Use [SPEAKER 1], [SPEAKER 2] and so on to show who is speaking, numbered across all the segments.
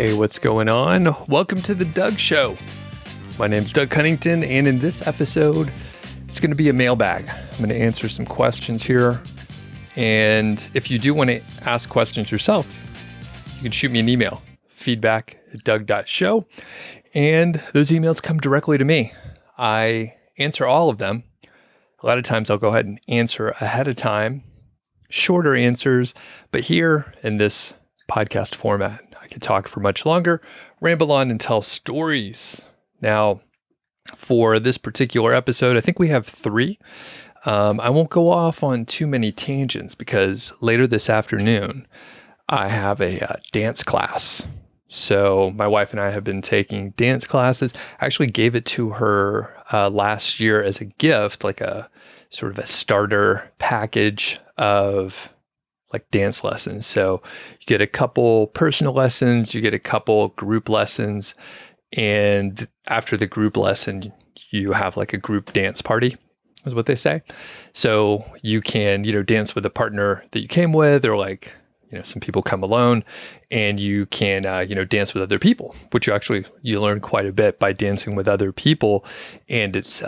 [SPEAKER 1] Hey, what's going on? Welcome to the Doug Show. My name's Doug Cunnington, and in this episode, it's going to be a mailbag. I'm going to answer some questions here. And if you do want to ask questions yourself, you can shoot me an email, feedback@doug.show. And those emails come directly to me. I answer all of them. A lot of times I'll go ahead and answer ahead of time, shorter answers. But here in this podcast format, I can talk for much longer, ramble on and tell stories. Now, for this particular episode, I think we have 3. I won't go off on too many tangents because later this afternoon, I have a dance class. So my wife and I have been taking dance classes. I actually gave it to her last year as a gift, like a sort of a starter package of like dance lessons. So you get a couple personal lessons, you get a couple group lessons, and after the group lesson, you have like a group dance party, is what they say. So you can, dance with a partner that you came with, or like, some people come alone, and you can, dance with other people, which you learn quite a bit by dancing with other people. And it's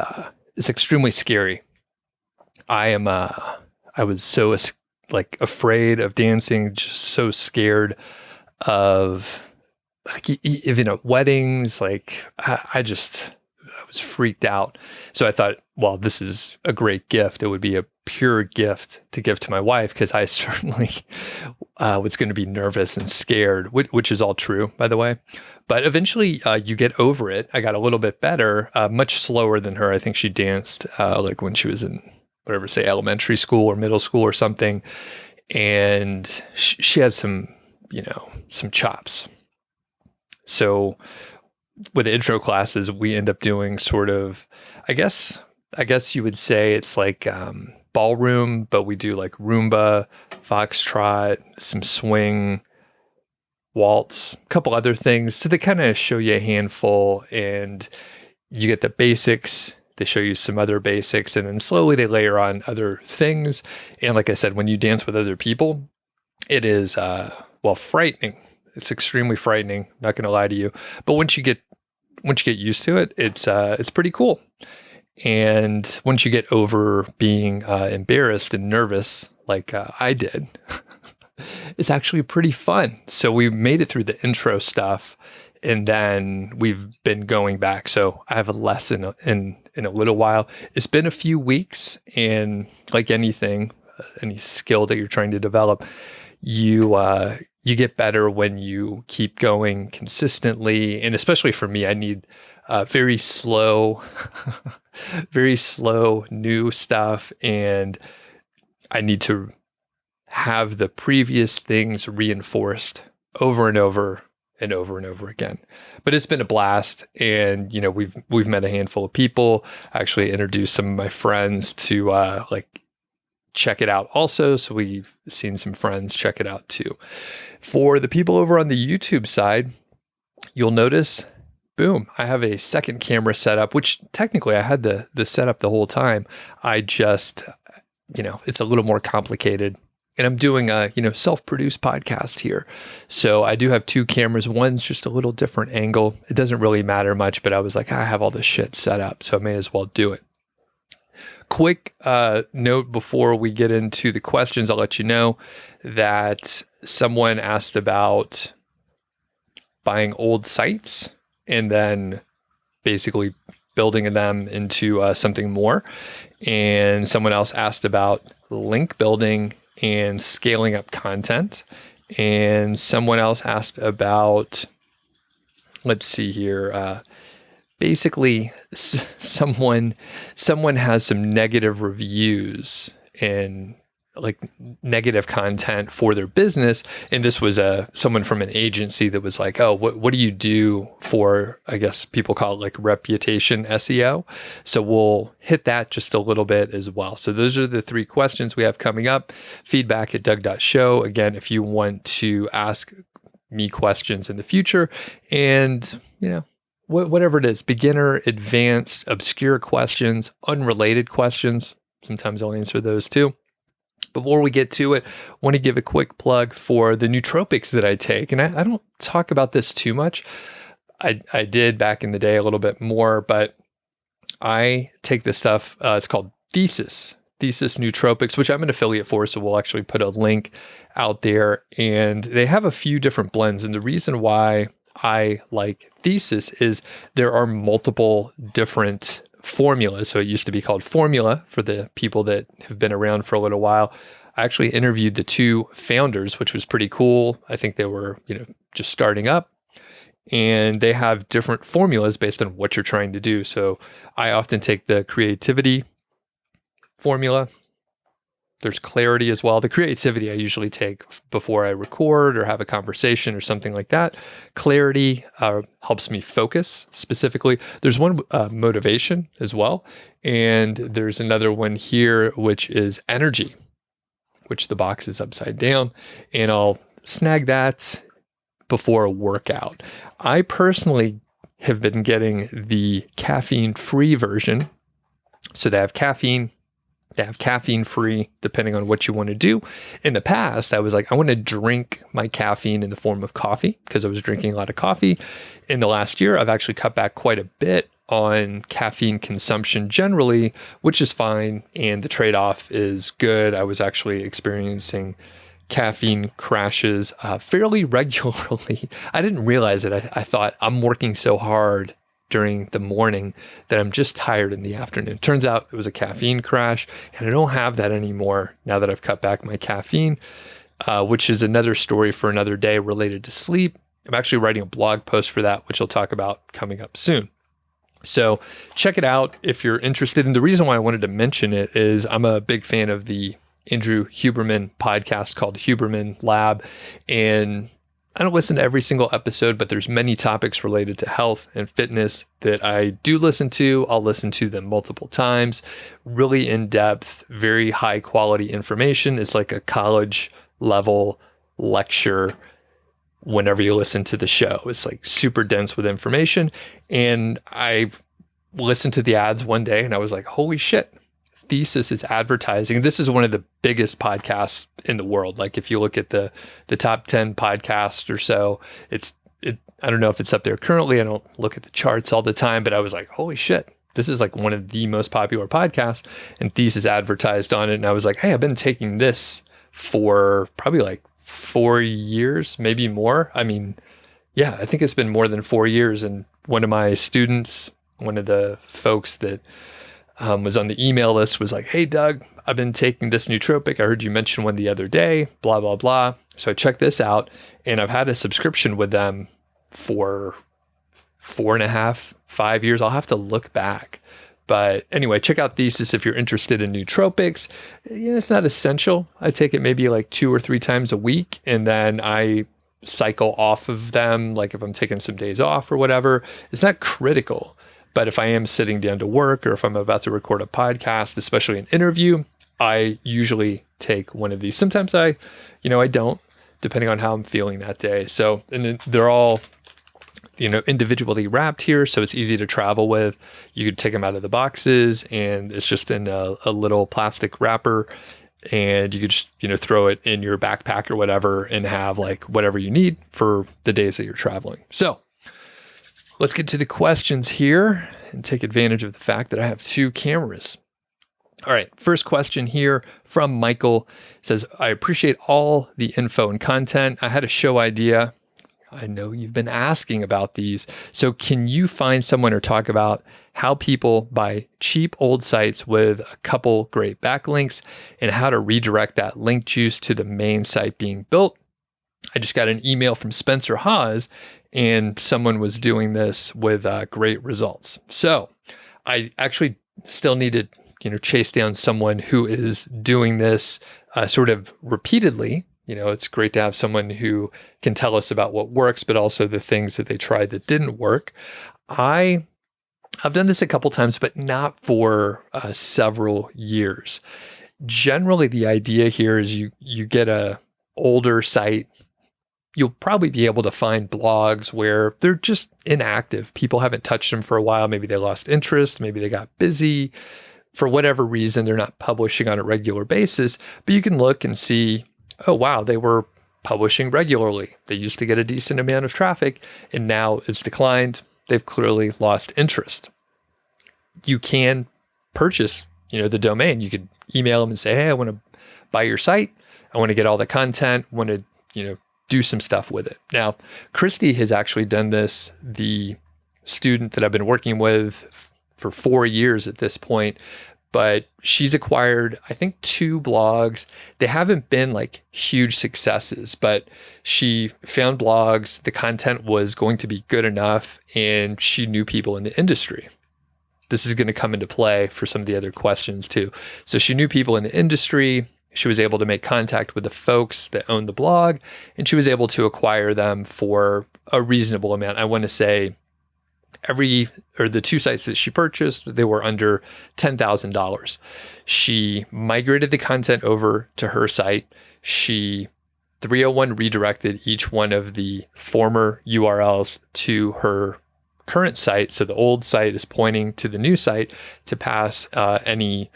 [SPEAKER 1] extremely scary. I was so afraid of dancing, just so scared of even at weddings. I was freaked out. So I thought, well, this is a great gift. It would be a pure gift to give to my wife, because I certainly was going to be nervous and scared, which is all true, by the way. But eventually you get over it. I got a little bit better, much slower than her. I think she danced when she was in say elementary school or middle school or something. And she had some chops. So with the intro classes, we end up doing sort of, I guess you would say it's like ballroom, but we do like Roomba, foxtrot, some swing, waltz, a couple other things. So they kind of show you a handful, and you get the basics. They show you some other basics, and then slowly they layer on other things. And like I said, when you dance with other people, it is, frightening. It's extremely frightening. Not going to lie to you. But once you get used to it, it's pretty cool. And once you get over being embarrassed and nervous, like I did, it's actually pretty fun. So we made it through the intro stuff, and then we've been going back. So I have a lesson in a little while. It's been a few weeks, and like anything, any skill that you're trying to develop, you get better when you keep going consistently. And especially for me, I need very slow new stuff. And I need to have the previous things reinforced over and over and over and over again. But it's been a blast. And, we've met a handful of people. I actually introduced some of my friends to check it out also. So we've seen some friends check it out too. For the people over on the YouTube side, you'll notice, boom, I have a second camera set up, which technically I had the setup the whole time. I just, it's a little more complicated. And I'm doing a, self-produced podcast here. So I do have 2 cameras. One's just a little different angle. It doesn't really matter much, but I was like, I have all this shit set up, so I may as well do it. Quick note before we get into the questions, I'll let you know that someone asked about buying old sites and then basically building them into something more. And someone else asked about link building and scaling up content. And someone else asked about, let's see here, basically someone has some negative reviews and like negative content for their business. And this was someone from an agency that was like, oh, what do you do for, I guess people call it like reputation SEO. So we'll hit that just a little bit as well. So those are the 3 questions we have coming up. feedback@doug.show. Again, if you want to ask me questions in the future, and whatever it is, beginner, advanced, obscure questions, unrelated questions, sometimes I'll answer those too. Before we get to it, I want to give a quick plug for the nootropics that I take. And I don't talk about this too much. I did back in the day a little bit more, but I take this stuff. It's called Thesis Nootropics, which I'm an affiliate for. So we'll actually put a link out there. And they have a few different blends. And the reason why I like Thesis is there are multiple different formulas. So it used to be called Formula for the people that have been around for a little while. I actually interviewed the two founders, which was pretty cool. I think they were, just starting up, and they have different formulas based on what you're trying to do. So I often take the creativity formula. There's clarity as well. The creativity I usually take before I record or have a conversation or something like that. Clarity helps me focus specifically. There's one motivation as well. And there's another one here, which is energy, which the box is upside down. And I'll snag that before a workout. I personally have been getting the caffeine-free version. So they have caffeine free, depending on what you want to do. In the past, I was like, I want to drink my caffeine in the form of coffee because I was drinking a lot of coffee. In the last year, I've actually cut back quite a bit on caffeine consumption generally, which is fine. And the trade-off is good. I was actually experiencing caffeine crashes fairly regularly. I didn't realize it. I thought I'm working so hard during the morning that I'm just tired in the afternoon. Turns out it was a caffeine crash, and I don't have that anymore now that I've cut back my caffeine, which is another story for another day related to sleep. I'm actually writing a blog post for that, which I'll talk about coming up soon. So check it out if you're interested. And the reason why I wanted to mention it is I'm a big fan of the Andrew Huberman podcast called Huberman Lab. And I don't listen to every single episode, but there's many topics related to health and fitness that I do listen to. I'll listen to them multiple times, really in-depth, very high quality information. It's like a college level lecture whenever you listen to the show. It's like super dense with information. And I listened to the ads one day and I was like, holy shit. Thesis is advertising. This is one of the biggest podcasts in the world. Like if you look at the top 10 podcasts or so, I don't know if it's up there currently. I don't look at the charts all the time, but I was like, holy shit, this is like one of the most popular podcasts, and Thesis advertised on it. And I was like, hey, I've been taking this for probably like 4 years, maybe more. I mean, yeah, I think it's been more than 4 years. And one of my students, one of the folks that was on the email list was like, hey, Doug, I've been taking this nootropic. I heard you mention one the other day, blah, blah, blah. So I checked this out, and I've had a subscription with them for 4.5, 5 years. I'll have to look back. But anyway, check out Thesis if you're interested in nootropics. It's not essential. I take it maybe like 2 or 3 times a week, and then I cycle off of them. Like if I'm taking some days off or whatever, it's not critical. But if I am sitting down to work, or if I'm about to record a podcast, especially an interview, I usually take one of these. Sometimes I don't, depending on how I'm feeling that day. So, and they're all, individually wrapped here. So it's easy to travel with. You could take them out of the boxes, and it's just in a little plastic wrapper, and you could just, throw it in your backpack or whatever and have like whatever you need for the days that you're traveling. So let's get to the questions here and take advantage of the fact that I have 2 cameras. All right, first question here from Michael. It says, I appreciate all the info and content. I had a show idea. I know you've been asking about these. So can you find someone or talk about how people buy cheap old sites with a couple great backlinks and how to redirect that link juice to the main site being built? I just got an email from Spencer Haas, and someone was doing this with great results. So I actually still need to, chase down someone who is doing this sort of repeatedly. It's great to have someone who can tell us about what works, but also the things that they tried that didn't work. I've done this a couple times, but not for several years. Generally, the idea here is you get a older site. You'll probably be able to find blogs where they're just inactive. People haven't touched them for a while. Maybe they lost interest. Maybe they got busy. for whatever reason, they're not publishing on a regular basis, but you can look and see, oh, wow, they were publishing regularly. They used to get a decent amount of traffic, and now it's declined. They've clearly lost interest. You can purchase, the domain. You could email them and say, hey, I want to buy your site. I want to get all the content, want to, do some stuff with it. Now, Christy has actually done this. The student that I've been working with for 4 years at this point, but she's acquired, I think, 2 blogs. They haven't been like huge successes, but she found blogs, the content was going to be good enough, and she knew people in the industry. This is going to come into play for some of the other questions too. So she knew people in the industry. She was able to make contact with the folks that own the blog, and she was able to acquire them for a reasonable amount. I want to say the 2 sites that she purchased, they were under $10,000. She migrated the content over to her site. She 301 redirected each one of the former URLs to her current site. So the old site is pointing to the new site to pass any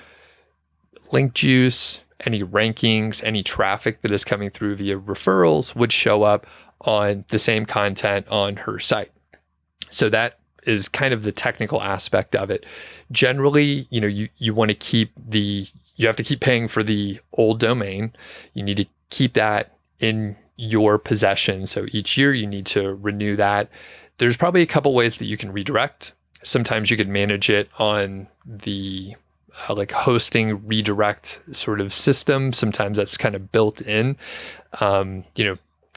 [SPEAKER 1] link juice, any rankings, any traffic that is coming through via referrals would show up on the same content on her site. So that is kind of the technical aspect of it. Generally, you want to you have to keep paying for the old domain. You need to keep that in your possession. So each year you need to renew that. There's probably a couple ways that you can redirect. Sometimes you could manage it on the like hosting redirect sort of system. Sometimes that's kind of built in.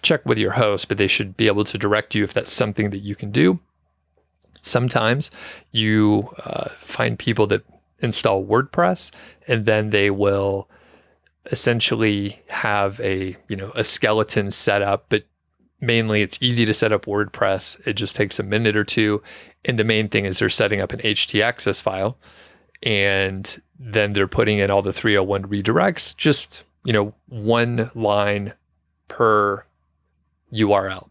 [SPEAKER 1] Check with your host, but they should be able to direct you if that's something that you can do. Sometimes you find people that install WordPress, and then they will essentially have a skeleton set up, but mainly it's easy to set up WordPress. It just takes a minute or two. And the main thing is they're setting up an htaccess file, and then they're putting in all the 301 redirects, just, one line per URL.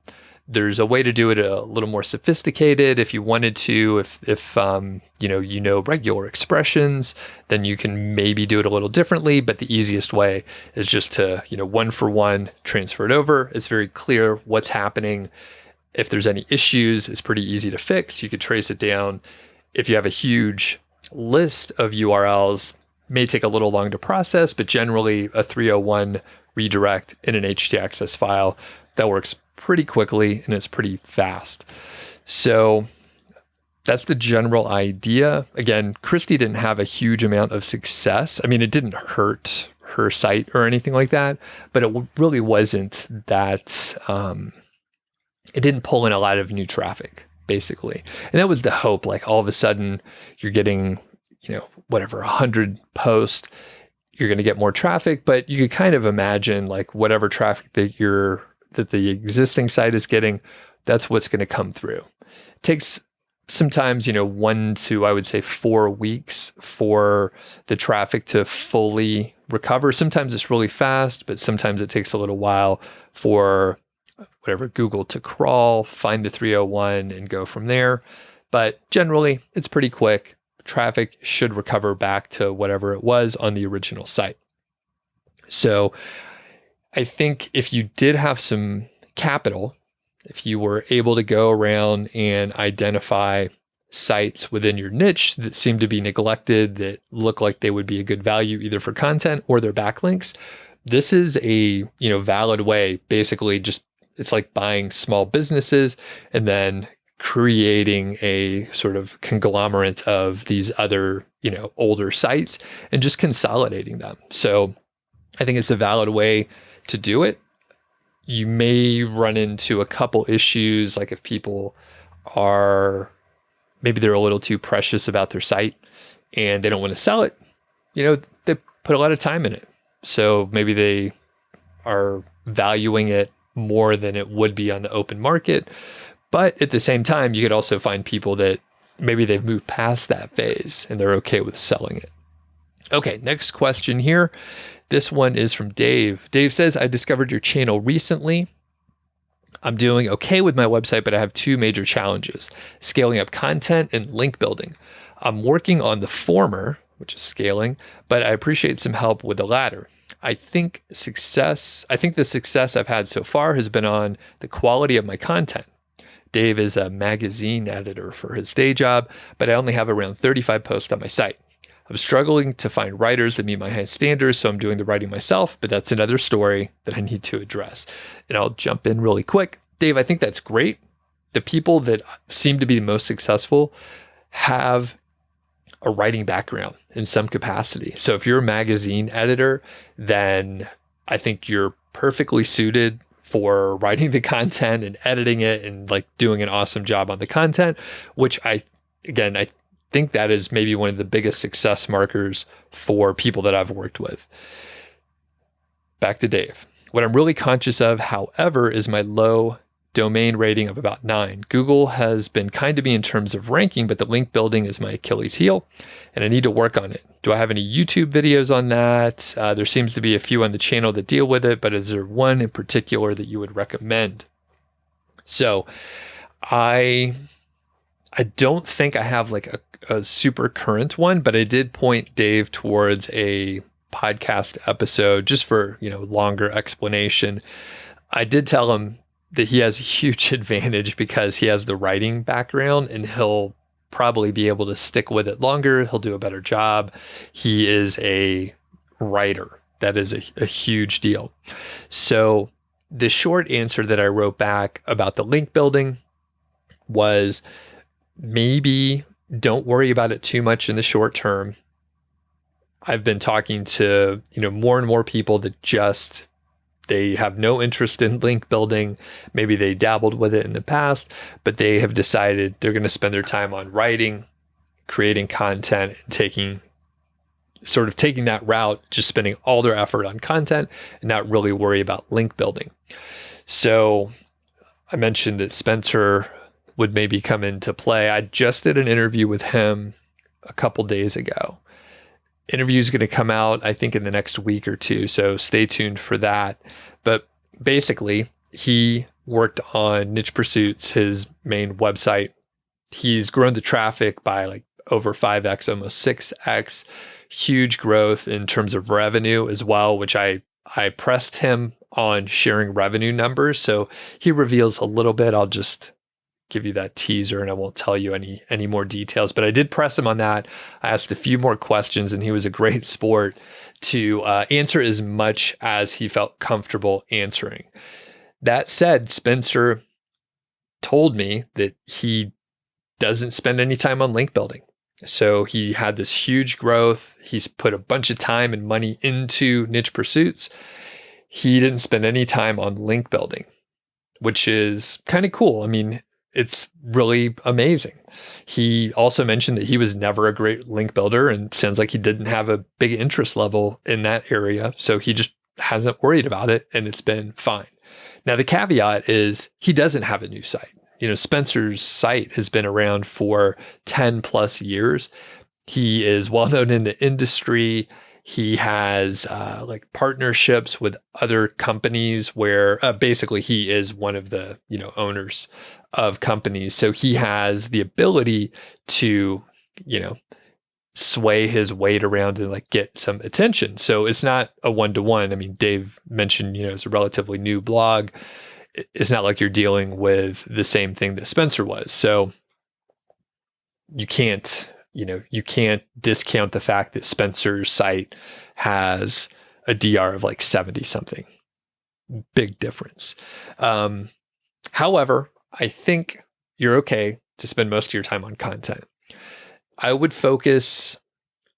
[SPEAKER 1] There's a way to do it a little more sophisticated. If you wanted to, if regular expressions, then you can maybe do it a little differently. But the easiest way is just to, one for one, transfer it over. It's very clear what's happening. If there's any issues, it's pretty easy to fix. You could trace it down. If you have a huge list of URLs, may take a little long to process, but generally a 301 redirect in an htaccess file, that works pretty quickly and it's pretty fast. So that's the general idea. Again, Christy didn't have a huge amount of success. I mean, it didn't hurt her site or anything like that, but it really wasn't that, it didn't pull in a lot of new traffic, basically. And that was the hope. Like all of a sudden you're getting, 100 posts, you're going to get more traffic, but you could kind of imagine like whatever traffic that the existing site is getting, that's what's going to come through. It takes sometimes, 1 to, I would say, 4 weeks for the traffic to fully recover. Sometimes it's really fast, but sometimes it takes a little while for Google to crawl, find the 301 and go from there. But generally it's pretty quick. Traffic should recover back to whatever it was on the original site. So I think if you did have some capital, if you were able to go around and identify sites within your niche that seem to be neglected, that look like they would be a good value either for content or their backlinks, this is a valid way. Basically, just it's like buying small businesses and then creating a sort of conglomerate of these other older sites and just consolidating them. So I think it's a valid way to do it. You may run into a couple issues, like if people are, maybe they're a little too precious about their site and they don't want to sell it. They put a lot of time in it. So maybe they are valuing it more than it would be on the open market. But at the same time, you could also find people that maybe they've moved past that phase and they're okay with selling it. Okay, next question here. This one is from Dave. Dave says, I discovered your channel recently. I'm doing okay with my website, but I have 2 major challenges: scaling up content and link building. I'm working on the former, which is scaling, but I appreciate some help with the latter. I think the success I've had so far has been on the quality of my content. Dave is a magazine editor for his day job, but I only have around 35 posts on my site. I'm struggling to find writers that meet my high standards, so I'm doing the writing myself, but that's another story that I need to address. And I'll jump in really quick. Dave, I think that's great. The people that seem to be the most successful have a writing background in some capacity. So if you're a magazine editor, then I think you're perfectly suited for writing the content and editing it and like doing an awesome job on the content, which I think that is maybe one of the biggest success markers for people that I've worked with. Back to Dave. What I'm really conscious of, however, is my low domain rating of about 9. Google has been kind to me in terms of ranking, but the link building is my Achilles heel, and I need to work on it. Do I have any YouTube videos on that? There seems to be a few on the channel that deal with it, but is there one in particular that you would recommend? So I don't think I have like a super current one, but I did point Dave towards a podcast episode just for, longer explanation. I did tell him that he has a huge advantage because he has the writing background and he'll probably be able to stick with it longer. He'll do a better job. He is a writer. That is a huge deal. So the short answer that I wrote back about the link building was maybe don't worry about it too much in the short term. I've been talking to, more and more people that they have no interest in link building. Maybe they dabbled with it in the past, but they have decided they're going to spend their time on writing, creating content, and taking that route, just spending all their effort on content and not really worry about link building. So I mentioned that Spencer would maybe come into play. I just did an interview with him a couple days ago. Interview is going to come out, I think, in the next week or two, so stay tuned for that. But basically, he worked on Niche Pursuits, his main website. He's grown the traffic by like over 5x, almost 6x. Huge growth in terms of revenue as well, which I pressed him on sharing revenue numbers. So he reveals a little bit. I'll just give you that teaser and I won't tell you any more details, but I did press him on that. I asked a few more questions and he was a great sport to answer as much as he felt comfortable answering. That said, Spencer told me that he doesn't spend any time on link building. So he had this huge growth. He's put a bunch of time and money into Niche Pursuits. He didn't spend any time on link building, which is kind of cool. I mean, it's really amazing. He also mentioned that he was never a great link builder and sounds like he didn't have a big interest level in that area. So he just hasn't worried about it and it's been fine. Now, the caveat is he doesn't have a new site. Spencer's site has been around for 10 plus years. He is well known in the industry. He has like partnerships with other companies where basically he is one of the owners of companies. So he has the ability to sway his weight around and like get some attention. So it's not a one-to-one. I mean, Dave mentioned it's a relatively new blog. It's not like you're dealing with the same thing that Spencer was. So you can't discount the fact that Spencer's site has a DR of like 70 something. Big difference. However, I think you're okay to spend most of your time on content. I would focus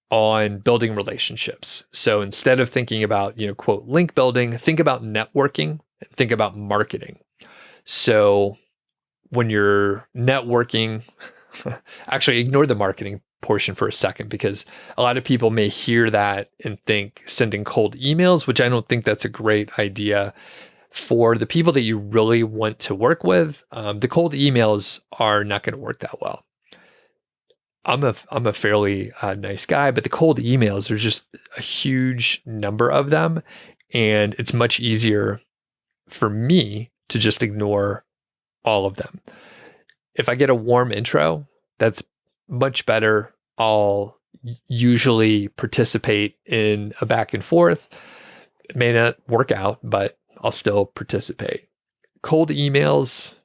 [SPEAKER 1] on building relationships. So instead of thinking about, quote, link building, think about networking, think about marketing. So when you're networking, actually ignore the marketing portion for a second, because a lot of people may hear that and think sending cold emails, which I don't think that's a great idea. For the people that you really want to work with, the cold emails are not going to work that well. I'm a fairly nice guy, but the cold emails, there's just a huge number of them, and it's much easier for me to just ignore all of them. If I get a warm intro, that's much better. I'll usually participate in a back and forth. It may not work out, but I'll still participate. Cold emails,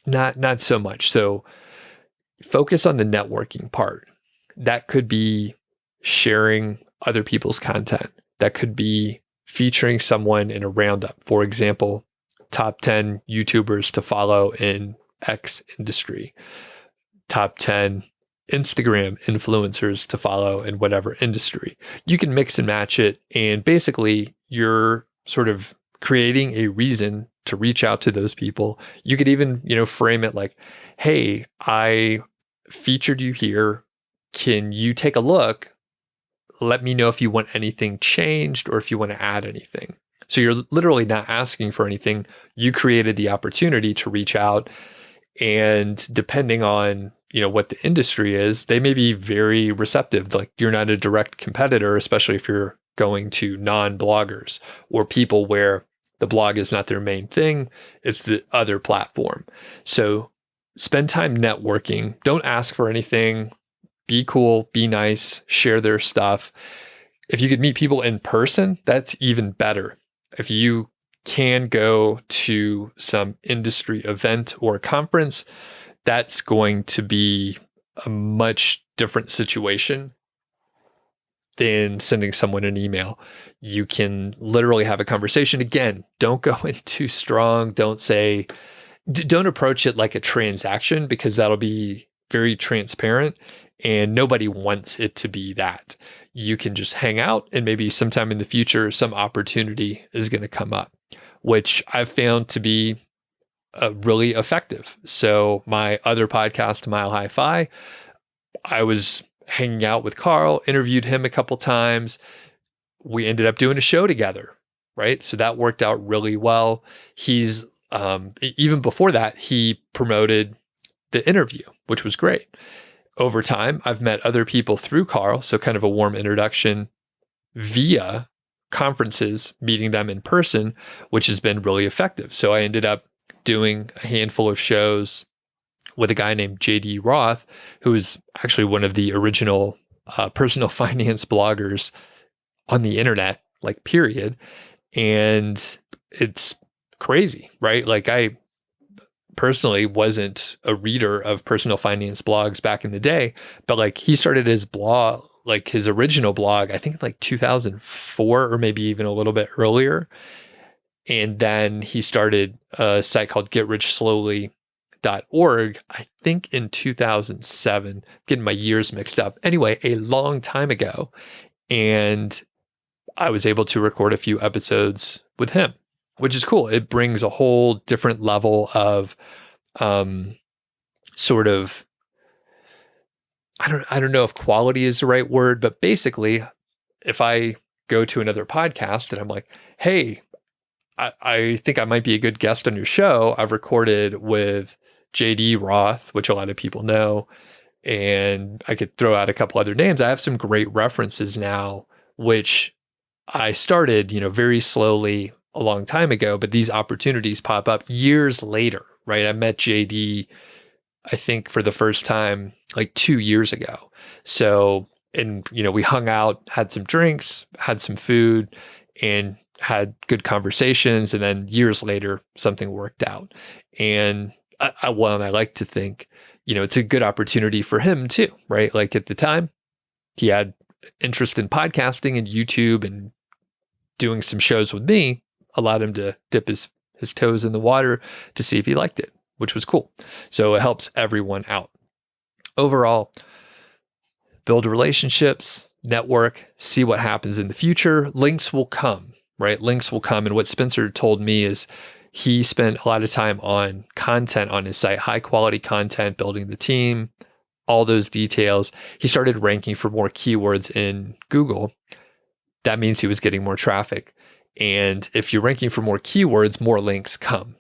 [SPEAKER 1] not so much. So focus on the networking part. That could be sharing other people's content. That could be featuring someone in a roundup. For example, top 10 YouTubers to follow in X industry, top 10 Instagram influencers to follow in whatever industry. You can mix and match it. And basically, you're sort of creating a reason to reach out to those people. You could even, frame it like, hey, I featured you here. Can you take a look? Let me know if you want anything changed or if you want to add anything. So you're literally not asking for anything. You created the opportunity to reach out. And depending on, what the industry is, they may be very receptive. Like you're not a direct competitor, especially if you're going to non-bloggers or people where the blog is not their main thing. It's the other platform. So spend time networking. Don't ask for anything. Be cool, be nice, share their stuff. If you could meet people in person, that's even better. If you can go to some industry event or conference, that's going to be a much different situation than sending someone an email. You can literally have a conversation. Again, don't go in too strong. Don't approach it like a transaction, because that'll be very transparent and nobody wants it to be that. You can just hang out and maybe sometime in the future, some opportunity is going to come up, which I've found to be really effective. So my other podcast, Mile High Fi, I was hanging out with Carl, interviewed him a couple times. We ended up doing a show together, right? So that worked out really well. He's, even before that, he promoted the interview, which was great. Over time, I've met other people through Carl, so kind of a warm introduction via conferences, meeting them in person, which has been really effective. So I ended up doing a handful of shows with a guy named JD Roth, who is actually one of the original personal finance bloggers on the internet, like period. And it's crazy, right? Like I personally wasn't a reader of personal finance blogs back in the day, but like he started his blog, like his original blog, I think like 2004 or maybe even a little bit earlier. And then he started a site called GetRichSlowly.org, I think in 2007, getting my years mixed up. Anyway, a long time ago. And I was able to record a few episodes with him, which is cool. It brings a whole different level of sort of, I don't know if quality is the right word, but basically, if I go to another podcast and I'm like, hey, I think I might be a good guest on your show. I've recorded with JD Roth, which a lot of people know, and I could throw out a couple other names. I have some great references now, which I started, very slowly a long time ago, but these opportunities pop up years later, right? I met JD, I think for the first time, like 2 years ago. So, and, we hung out, had some drinks, had some food, and had good conversations. And then years later, something worked out. And I like to think, it's a good opportunity for him too, right? Like at the time, he had interest in podcasting and YouTube, and doing some shows with me allowed him to dip his toes in the water to see if he liked it, which was cool. So it helps everyone out. Overall, build relationships, network, see what happens in the future. Links will come, right? Links will come. And what Spencer told me is he spent a lot of time on content on his site, high quality content, building the team, all those details. He started ranking for more keywords in Google. That means he was getting more traffic. And if you're ranking for more keywords, more links come.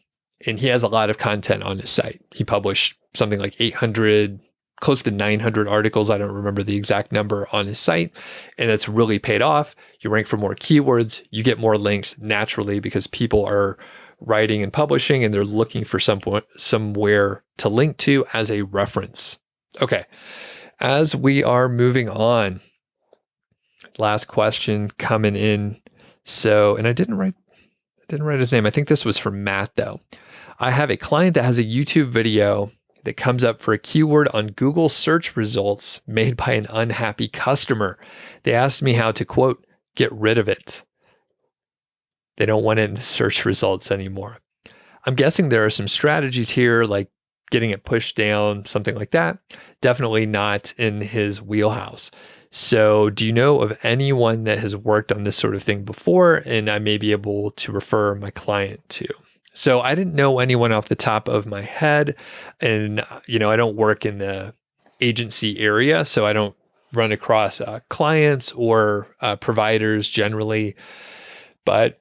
[SPEAKER 1] And he has a lot of content on his site. He published something like 800, close to 900 articles. I don't remember the exact number on his site. And it's really paid off. You rank for more keywords, you get more links naturally because people are writing and publishing and they're looking for somewhere to link to as a reference. Okay. As we are moving on, last question coming in. So, and I didn't write his name. I think this was from Matt though. I have a client that has a YouTube video that comes up for a keyword on Google search results made by an unhappy customer. They asked me how to, quote, get rid of it. They don't want it in the search results anymore. I'm guessing there are some strategies here, like getting it pushed down, something like that. Definitely not in his wheelhouse. So do you know of anyone that has worked on this sort of thing before and I may be able to refer my client to? So I didn't know anyone off the top of my head. And, I don't work in the agency area, so I don't run across clients or providers generally. But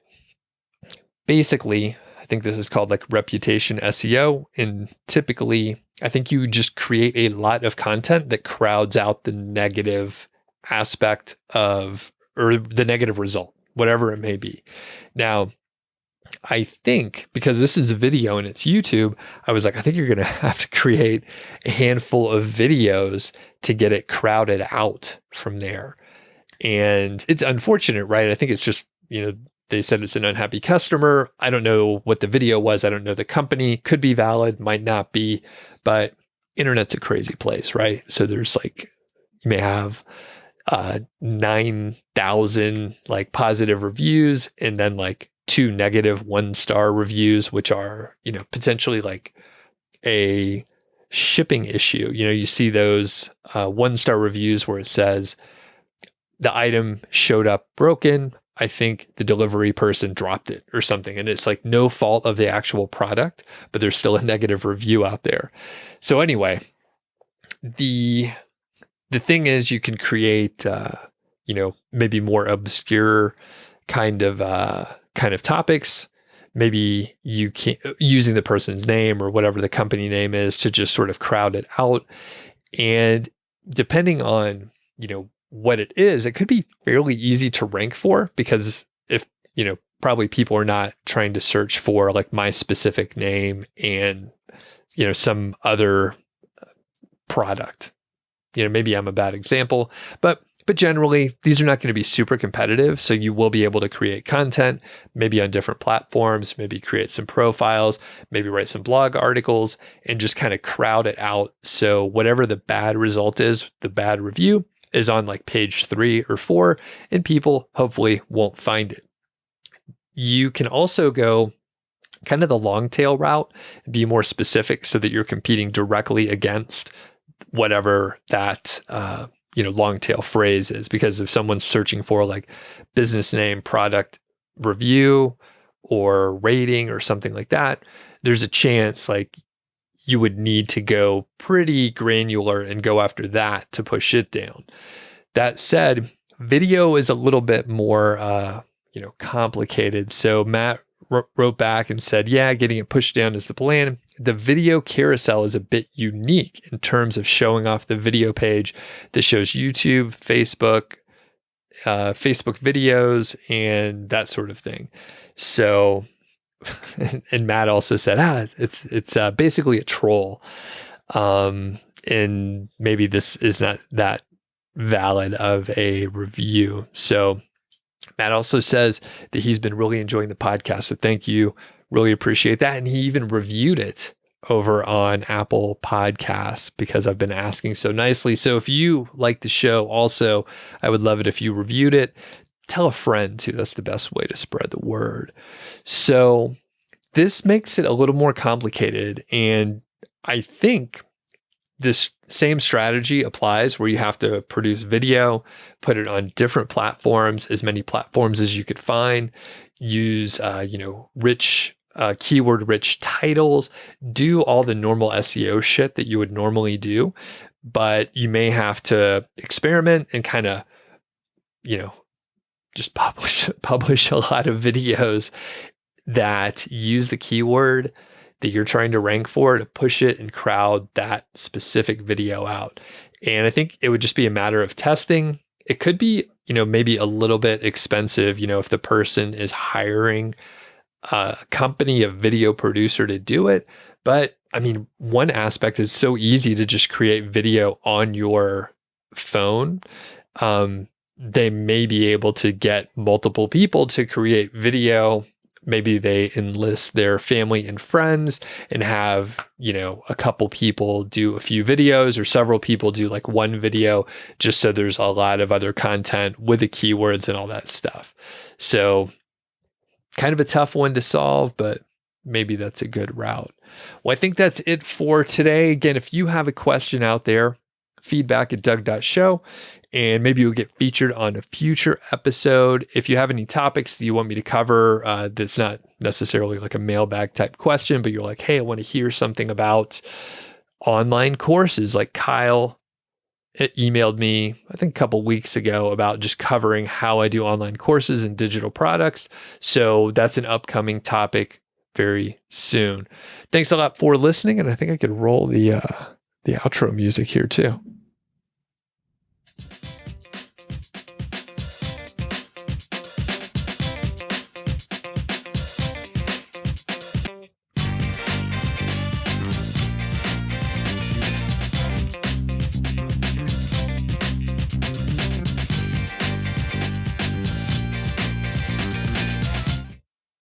[SPEAKER 1] basically, I think this is called like reputation SEO. And typically, I think you just create a lot of content that crowds out the negative aspect of, or the negative result, whatever it may be. Now, I think because this is a video and it's YouTube, I was like, I think you're going to have to create a handful of videos to get it crowded out from there. And it's unfortunate, right? I think it's just, they said it's an unhappy customer. I don't know what the video was. I don't know the company. Could be valid, might not be, but internet's a crazy place, right? So there's like, you may have 9,000 like positive reviews and then like 2 negative 1-star reviews, which are, potentially like a shipping issue. You see those 1-star reviews where it says the item showed up broken. I think the delivery person dropped it or something. And it's like no fault of the actual product, but there's still a negative review out there. So anyway, the thing is you can create, maybe more obscure kind of topics. Maybe you can using the person's name or whatever the company name is to just sort of crowd it out. And depending on, what it is, it could be fairly easy to rank for because if, probably people are not trying to search for like my specific name and, some other product. Maybe I'm a bad example, but generally these are not going to be super competitive. So you will be able to create content, maybe on different platforms, maybe create some profiles, maybe write some blog articles and just kind of crowd it out. So whatever the bad result is, the bad review is on like page 3 or 4 and people hopefully won't find it. You can also go kind of the long tail route, be more specific so that you're competing directly against whatever that, long tail phrase is. Because if someone's searching for like business name, product review, or rating or something like that, there's a chance like you would need to go pretty granular and go after that to push it down. That said, video is a little bit more, complicated. So Matt wrote back and said, yeah, getting it pushed down is the plan. The video carousel is a bit unique in terms of showing off the video page that shows YouTube, Facebook videos, and that sort of thing. So, and Matt also said, it's basically a troll. And maybe this is not that valid of a review. So Matt also says that he's been really enjoying the podcast. So thank you. Really appreciate that. And he even reviewed it over on Apple Podcasts because I've been asking so nicely. So if you like the show also, I would love it if you reviewed it. Tell a friend too. That's the best way to spread the word. So this makes it a little more complicated. And I think this same strategy applies where you have to produce video, put it on different platforms, as many platforms as you could find, use, rich, keyword-rich titles, do all the normal SEO shit that you would normally do, but you may have to experiment and kind of, just publish a lot of videos that use the keyword that you're trying to rank for to push it and crowd that specific video out. And I think it would just be a matter of testing. It could be, maybe a little bit expensive, if the person is hiring a company, a video producer to do it. But I mean, one aspect is so easy to just create video on your phone. They may be able to get multiple people to create video. Maybe they enlist their family and friends and have, a couple people do a few videos, or several people do like one video, just so there's a lot of other content with the keywords and all that stuff. So kind of a tough one to solve, but maybe that's a good route. Well, I think that's it for today. Again, if you have a question out there, feedback@doug.show, and maybe you'll get featured on a future episode. If you have any topics that you want me to cover, that's not necessarily like a mailbag type question, but you're like, hey, I want to hear something about online courses. Like Kyle emailed me, I think a couple weeks ago, about just covering how I do online courses and digital products. So that's an upcoming topic very soon. Thanks a lot for listening. And I think I could roll the outro music here too.